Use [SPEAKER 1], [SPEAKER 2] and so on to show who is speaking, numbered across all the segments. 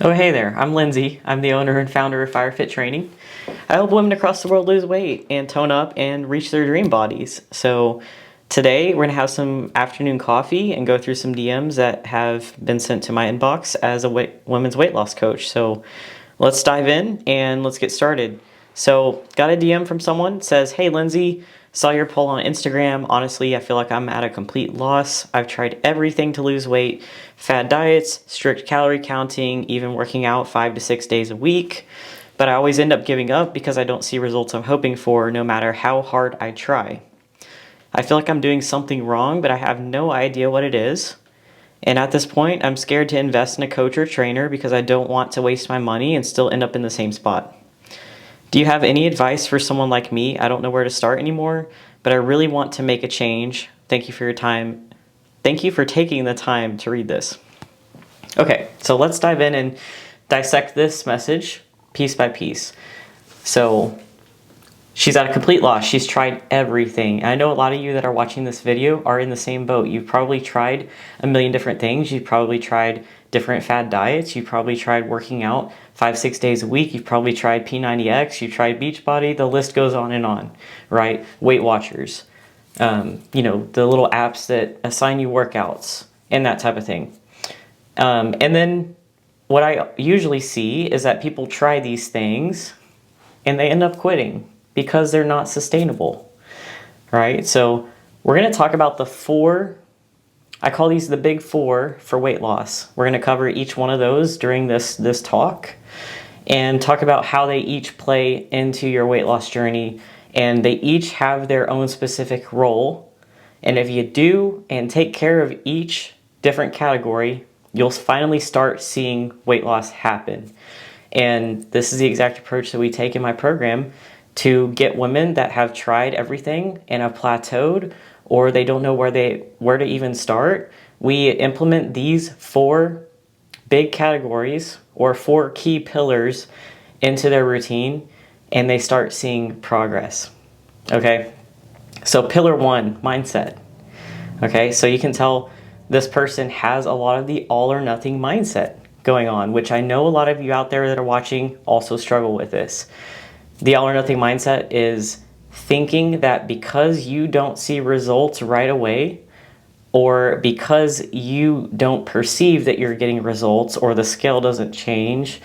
[SPEAKER 1] Oh, hey there. I'm Lindsay. I'm the owner and founder of FireFit Training. I help women across the world lose weight and tone up and reach their dream bodies. So, today we're going to have some afternoon coffee and go through some DMs that have been sent to my inbox as a women's weight loss coach. So, let's dive in and let's get started. So, got a DM from someone says, "Hey Lindsay, saw your poll on Instagram. Honestly, I feel like I'm at a complete loss. I've tried everything to lose weight, fad diets, strict calorie counting, even working out 5 to 6 days a week, but I always end up giving up because I don't see results I'm hoping for no matter how hard I try. I feel like I'm doing something wrong, but I have no idea what it is. And at this point, I'm scared to invest in a coach or trainer because I don't want to waste my money and still end up in the same spot. Do you have any advice for someone like me? I don't know where to start anymore, but I really want to make a change. Thank you for your time. Thank you for taking the time to read this." Okay, so let's dive in and dissect this message piece by piece. So she's at a complete loss. She's tried everything. I know a lot of you that are watching this video are in the same boat. You've probably tried a million different things. You've probably tried different fad diets. You've probably tried working out 5, 6 days a week. You've probably tried P90X. You've tried Beachbody. The list goes on, right? Weight Watchers, the little apps that assign you workouts and that type of thing. And then what I usually see is that people try these things and they end up quitting because they're not sustainable, right? So we're going to talk about the four, I call these the big four for weight loss. We're going to cover each one of those during this talk and talk about how they each play into your weight loss journey, and they each have their own specific role. And if you do and take care of each different category, you'll finally start seeing weight loss happen. And this is the exact approach that we take in my program to get women that have tried everything and have plateaued, or they don't know where to even start. We implement these four big categories or four key pillars into their routine, and they start seeing progress. Okay, so pillar one, mindset. Okay, so you can tell this person has a lot of the all or nothing mindset going on, which I know a lot of you out there that are watching also struggle with this. The all or nothing mindset is thinking that because you don't see results right away, or because you don't perceive that you're getting results, or the scale doesn't change,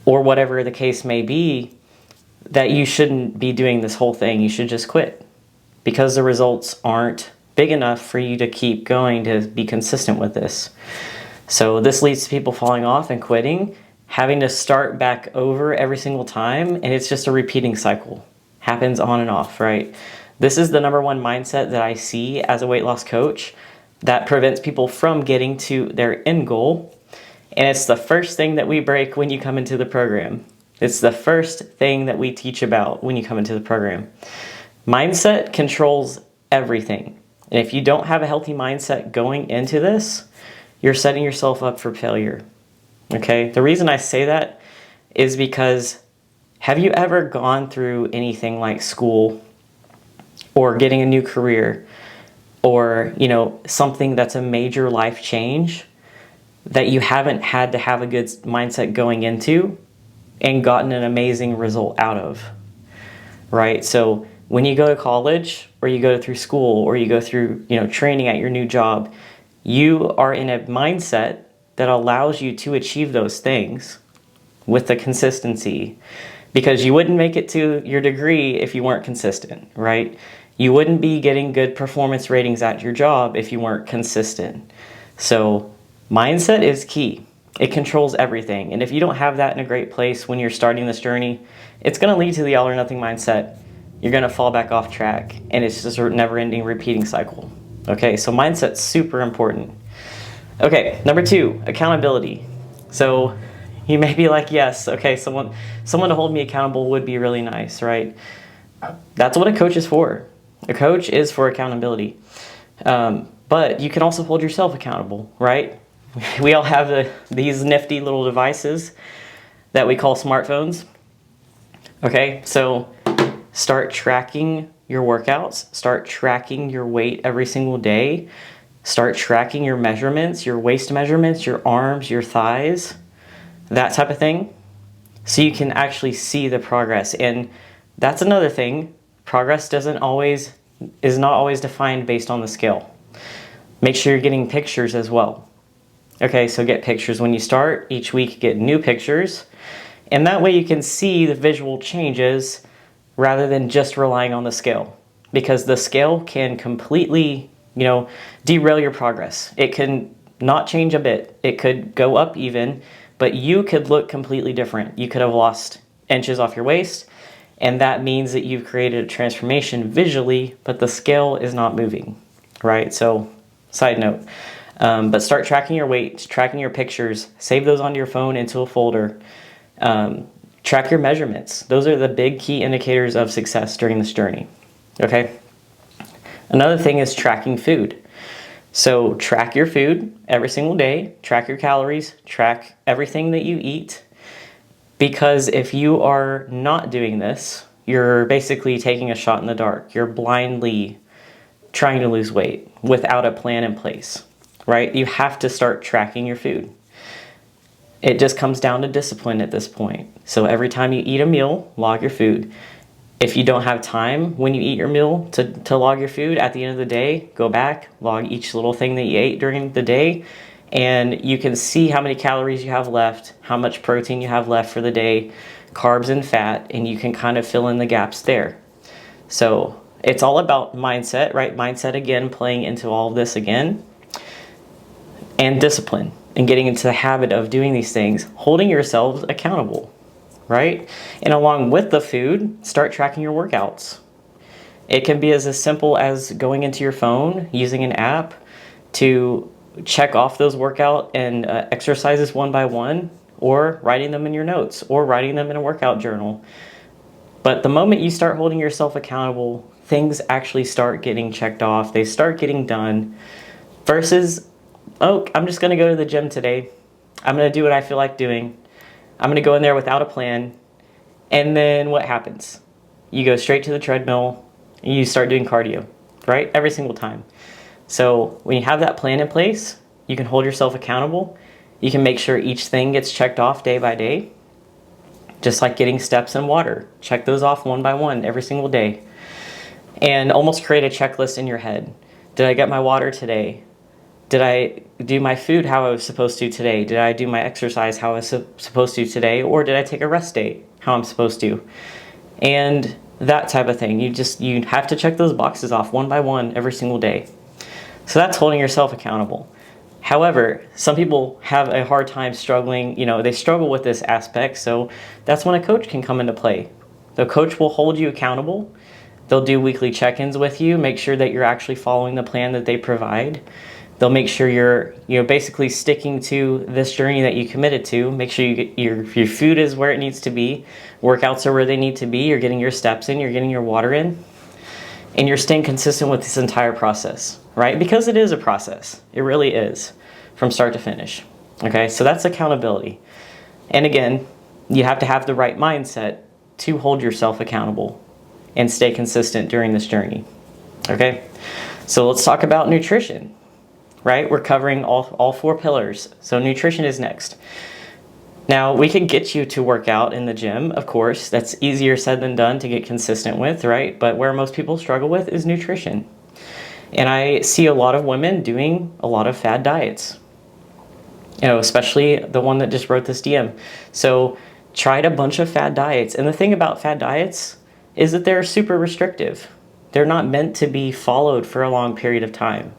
[SPEAKER 1] or whatever the case may be, that you shouldn't be doing this whole thing. You should just quit because the results aren't big enough for you to keep going to be consistent with this. So this leads to people falling off and quitting, having to start back over every single time, and it's just a repeating cycle. Happens on and off, right? This is the number one mindset that I see as a weight loss coach that prevents people from getting to their end goal, and it's the first thing that we break when you come into the program. It's the first thing that we teach about when you come into the program. Mindset controls everything. And if you don't have a healthy mindset going into this, you're setting yourself up for failure. Okay? The reason I say that is because have you ever gone through anything like school or getting a new career or, something that's a major life change that you haven't had to have a good mindset going into and gotten an amazing result out of, right? So when you go to college or you go through school or you go through, training at your new job, you are in a mindset that allows you to achieve those things with the consistency, because you wouldn't make it to your degree if you weren't consistent, right? You wouldn't be getting good performance ratings at your job if you weren't consistent. So mindset is key. It controls everything. And if you don't have that in a great place when you're starting this journey, it's going to lead to the all or nothing mindset. You're going to fall back off track, and it's just a never-ending repeating cycle. Okay, so mindset's super important. Okay, number two, accountability. So you may be like, yes, okay, someone to hold me accountable would be really nice, right? That's what a coach is for. A coach is for accountability. But you can also hold yourself accountable, right? We all have these nifty little devices that we call smartphones. Okay, so start tracking your workouts, start tracking your weight every single day, start tracking your measurements, your waist measurements, your arms, your thighs. that type of thing, so you can actually see the progress. And that's another thing. Progress is not always defined based on the scale. Make sure you're getting pictures as well. Okay, so get pictures when you start. Each week, get new pictures. And that way you can see the visual changes rather than just relying on the scale. Because the scale can completely, derail your progress. It can not change a bit. It could go up even, but you could look completely different. You could have lost inches off your waist, and that means that you've created a transformation visually, but the scale is not moving, right? So, side note. But start tracking your weight, tracking your pictures, save those onto your phone into a folder. Track your measurements. Those are the big key indicators of success during this journey. Okay. Another thing is tracking food. So track your food every single day, track your calories, track everything that you eat. Because if you are not doing this, you're basically taking a shot in the dark. You're blindly trying to lose weight without a plan in place, right? You have to start tracking your food. It just comes down to discipline at this point. So every time you eat a meal, log your food. If you don't have time when you eat your meal to log your food, at the end of the day, go back, log each little thing that you ate during the day, and you can see how many calories you have left, how much protein you have left for the day, carbs and fat, and you can kind of fill in the gaps there. So it's all about mindset, right? Mindset again, playing into all of this again, and discipline, and getting into the habit of doing these things, holding yourselves accountable. Right? And along with the food, start tracking your workouts. It can be as simple as going into your phone, using an app to check off those workout and exercises one by one, or writing them in your notes, or writing them in a workout journal. But the moment you start holding yourself accountable, things actually start getting checked off. They start getting done versus, oh, I'm just going to go to the gym today. I'm going to do what I feel like doing. I'm going to go in there without a plan, and then what happens? You go straight to the treadmill, and you start doing cardio, right? Every single time. So when you have that plan in place, you can hold yourself accountable. You can make sure each thing gets checked off day by day, just like getting steps in water. Check those off one by one every single day, and almost create a checklist in your head. Did I get my water today? Did I do my food how I was supposed to today? Did I do my exercise how I was supposed to today? Or did I take a rest day how I'm supposed to? And that type of thing. You have to check those boxes off one by one every single day. So that's holding yourself accountable. However, some people have a hard time struggling, they struggle with this aspect. So that's when a coach can come into play. The coach will hold you accountable. They'll do weekly check-ins with you, make sure that you're actually following the plan that they provide. They'll make sure you're basically sticking to this journey that you committed to. Make sure you get your food is where it needs to be. Workouts are where they need to be. You're getting your steps in. You're getting your water in. And you're staying consistent with this entire process, right? Because it is a process. It really is from start to finish. Okay, so that's accountability. And again, you have to have the right mindset to hold yourself accountable and stay consistent during this journey. Okay, so let's talk about nutrition. Right? We're covering all four pillars. So nutrition is next. Now, we can get you to work out in the gym, of course. That's easier said than done to get consistent with, right? But where most people struggle with is nutrition. And I see a lot of women doing a lot of fad diets. Especially the one that just wrote this DM. So tried a bunch of fad diets. And the thing about fad diets is that they're super restrictive. They're not meant to be followed for a long period of time.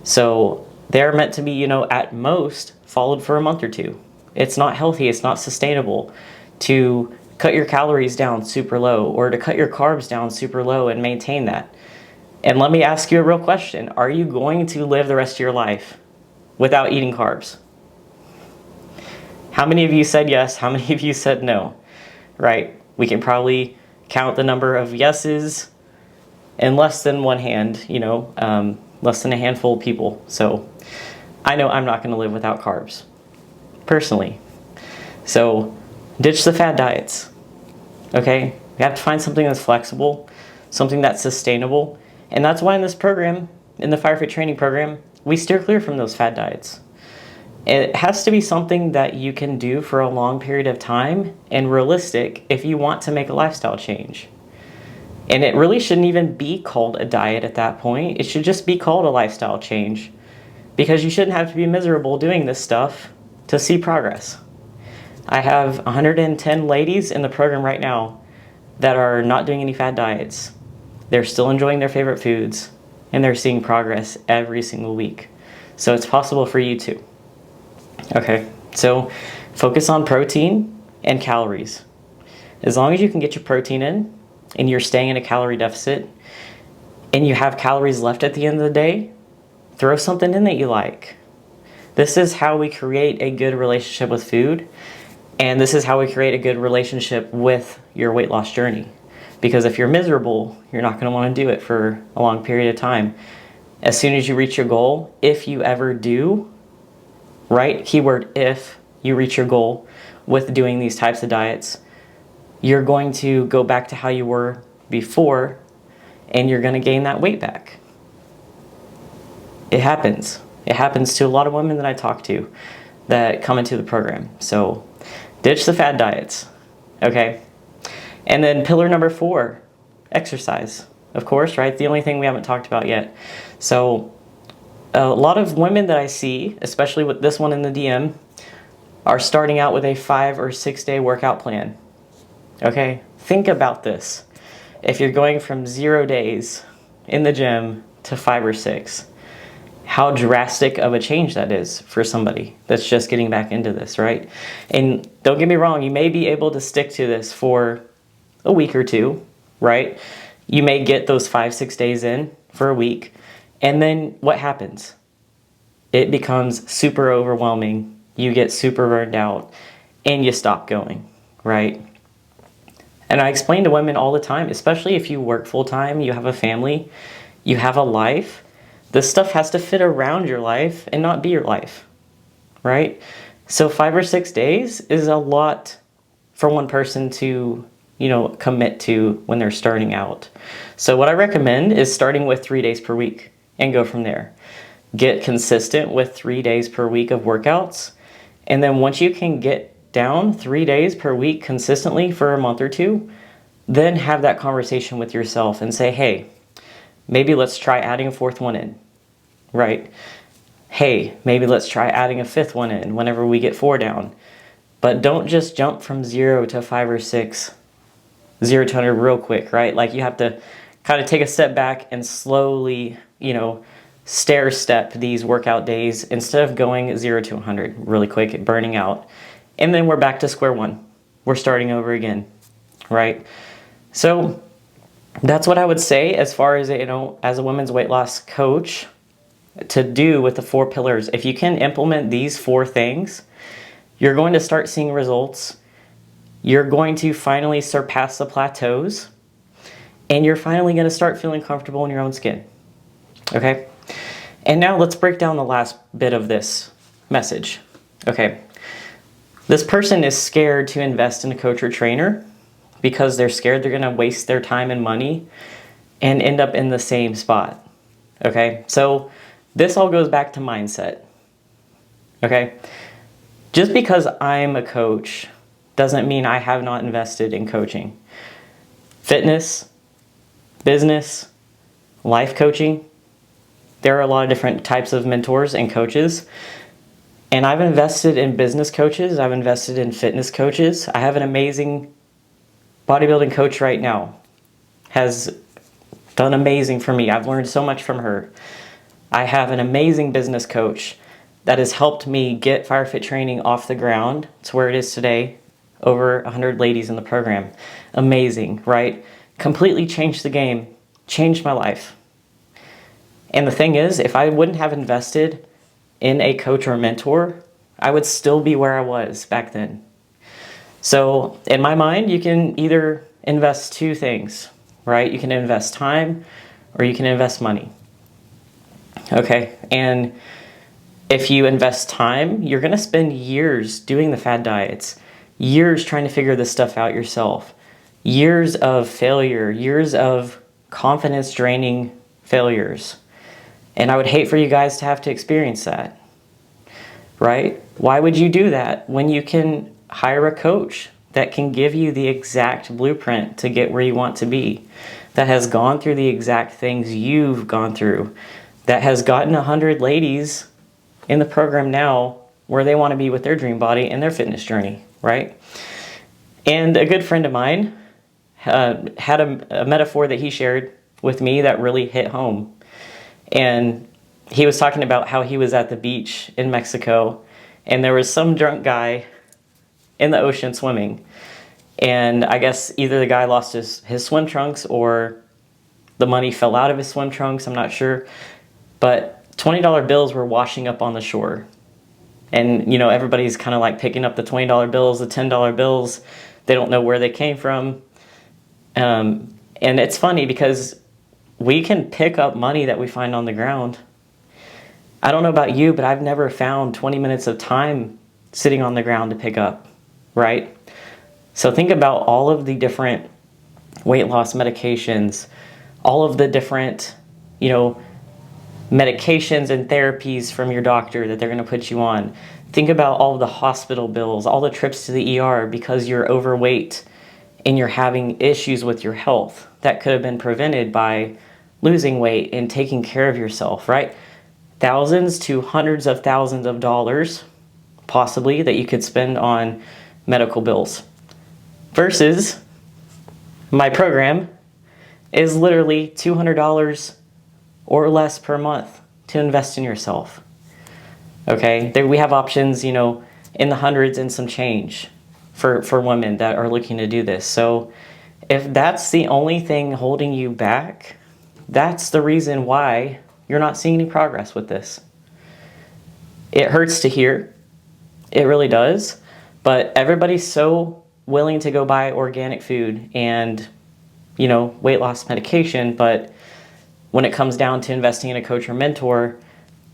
[SPEAKER 1] So they're meant to be, at most followed for a month or two. It's not healthy. It's not sustainable to cut your calories down super low or to cut your carbs down super low and maintain that. And let me ask you a real question. Are you going to live the rest of your life without eating carbs? How many of you said yes? How many of you said no? Right? We can probably count the number of yeses in less than one hand, less than a handful of people. So I know I'm not going to live without carbs, personally. So ditch the fad diets, okay? You have to find something that's flexible, something that's sustainable. And that's why in this program, in the Fire Fit training program, we steer clear from those fad diets. It has to be something that you can do for a long period of time and realistic if you want to make a lifestyle change. And it really shouldn't even be called a diet at that point. It should just be called a lifestyle change, because you shouldn't have to be miserable doing this stuff to see progress. I have 110 ladies in the program right now that are not doing any fad diets. They're still enjoying their favorite foods, and they're seeing progress every single week. So it's possible for you too. Okay, so focus on protein and calories. As long as you can get your protein in and you're staying in a calorie deficit and you have calories left at the end of the day, throw something in that you like. This is how we create a good relationship with food, and this is how we create a good relationship with your weight loss journey. Because if you're miserable, you're not going to want to do it for a long period of time. As soon as you reach your goal, if you ever do, right? Keyword if you reach your goal with doing these types of diets, you're going to go back to how you were before, and you're going to gain that weight back. It happens. It happens to a lot of women that I talk to that come into the program. So ditch the fad diets, okay? And then pillar number 4, exercise, of course, right? The only thing we haven't talked about yet. So a lot of women that I see, especially with this one in the DM, are starting out with a 5 or 6 day workout plan. Okay, think about this. If you're going from 0 days in the gym to 5 or 6, how drastic of a change that is for somebody that's just getting back into this, right? And don't get me wrong, you may be able to stick to this for a week or two, right? You may get those 5-6 days in for a week, and then what happens? It becomes super overwhelming. You get super burned out, and you stop going, right? And I explain to women all the time, especially if you work full-time, you have a family, you have a life, this stuff has to fit around your life and not be your life, right? So 5 or 6 days is a lot for one person to, commit to when they're starting out. So what I recommend is starting with 3 days per week and go from there. Get consistent with 3 days per week of workouts. And then once you can get down 3 days per week consistently for a month or two, then have that conversation with yourself and say, hey, maybe let's try adding a 4th one in, right? Hey, maybe let's try adding a 5th one in whenever we get 4 down. But don't just jump from 0 to 5 or 6, 0 to 100 real quick, right? Like you have to kind of take a step back and slowly, stair step these workout days instead of going 0 to 100 really quick, burning out. And then we're back to square one. We're starting over again, right? So that's what I would say as far as, as a women's weight loss coach to do with the 4 pillars. If you can implement these 4 things, you're going to start seeing results. You're going to finally surpass the plateaus, and you're finally going to start feeling comfortable in your own skin, okay? And now let's break down the last bit of this message, okay? This person is scared to invest in a coach or trainer because they're scared they're going to waste their time and money and end up in the same spot, okay? So this all goes back to mindset, okay? Just because I'm a coach doesn't mean I have not invested in coaching. Fitness, business, life coaching, there are a lot of different types of mentors and coaches. And I've invested in business coaches. I've invested in fitness coaches. I have an amazing bodybuilding coach right now. Has done amazing for me. I've learned so much from her. I have an amazing business coach that has helped me get FireFit training off the ground to where it is today. Over 100 ladies in the program. Amazing, right? Completely changed the game. Changed my life. And the thing is, if I wouldn't have invested in a coach or a mentor, I would still be where I was back then. So in my mind, you can either invest 2 things, right? You can invest time or you can invest money. Okay, and if you invest time, you're gonna spend years doing the fad diets, years trying to figure this stuff out yourself, years of failure, years of confidence draining failures. And I would hate for you guys to have to experience that. right? Why would you do that when you can hire a coach that can give you the exact blueprint to get where you want to be, that has gone through the exact things you've gone through, that has gotten 100 ladies in the program now where they want to be with their dream body and their fitness journey, right? And a good friend of mine had a metaphor that he shared with me that really hit home. And he was talking about how he was at the beach in Mexico and there was some drunk guy in the ocean swimming. And I guess either the guy lost his swim trunks or the money fell out of his swim trunks, I'm not sure. But $20 bills were washing up on the shore. And, you know, everybody's kind of like picking up the $20 bills, the $10 bills. They don't know where they came from. And it's funny because we can pick up money that we find on the ground. I don't know about you, but I've never found 20 minutes of time sitting on the ground to pick up, right? So think about all of the different weight loss medications, all of the different, you know, medications and therapies from your doctor that they're going to put you on. Think about all of the hospital bills, all the trips to the ER because you're overweight and you're having issues with your health that could have been prevented by losing weight and taking care of yourself, right? Thousands to hundreds of thousands of dollars possibly that you could spend on medical bills versus my program is literally $200 or less per month to invest in yourself. Okay, there we have options, you know, in the hundreds and some change for women that are looking to do this. So if that's the only thing holding you back, that's the reason why you're not seeing any progress with this. It hurts to hear. It really does. But everybody's so willing to go buy organic food and, you know, weight loss medication, but when it comes down to investing in a coach or mentor,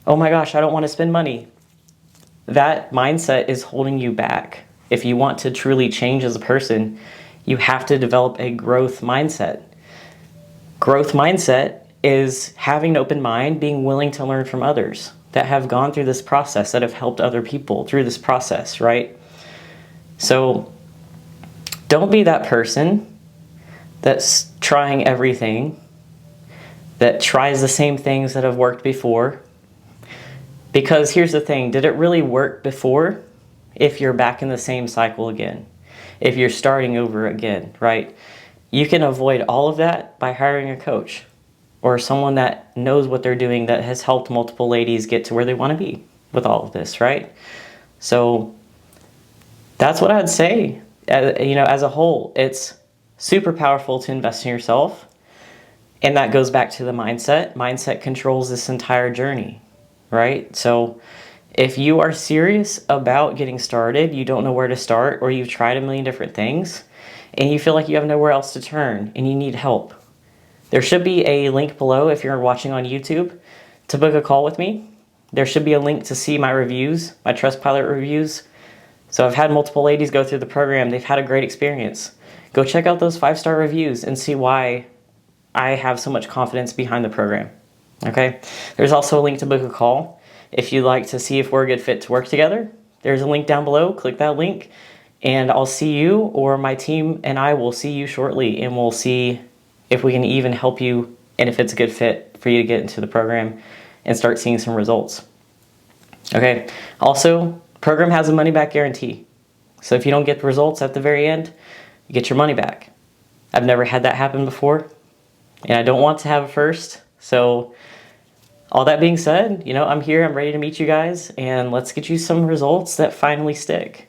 [SPEAKER 1] oh my gosh, I don't want to spend money. That mindset is holding you back. If you want to truly change as a person, you have to develop a growth mindset. Growth mindset is having an open mind, being willing to learn from others that have gone through this process, that have helped other people through this process, right? So don't be that person that's trying everything, that tries the same things that have worked before. Because here's the thing, did it really work before if you're back in the same cycle again? If you're starting over again, right? You can avoid all of that by hiring a coach or someone that knows what they're doing, that has helped multiple ladies get to where they want to be with all of this, right? So that's what I'd say. You know, as a whole, it's super powerful to invest in yourself. And that goes back to the mindset. Mindset controls this entire journey, right? So if you are serious about getting started, you don't know where to start, or you've tried a million different things, and you feel like you have nowhere else to turn, and you need help, there should be a link below if you're watching on YouTube to book a call with me. There should be a link to see my reviews, my Trustpilot reviews. So I've had multiple ladies go through the program. They've had a great experience. Go check out those 5-star reviews and see why I have so much confidence behind the program. Okay? There's also a link to book a call. If you'd like to see if we're a good fit to work together, there's a link down below. Click that link and I'll see you, or my team and I will see you shortly, and we'll see if we can even help you and if it's a good fit for you to get into the program and start seeing some results. Okay? Also, program has a money-back guarantee. So if you don't get the results at the very end, you get your money back. I've never had that happen before, and I don't want to have it first. So all that being said, you know, I'm here, I'm ready to meet you guys, and let's get you some results that finally stick.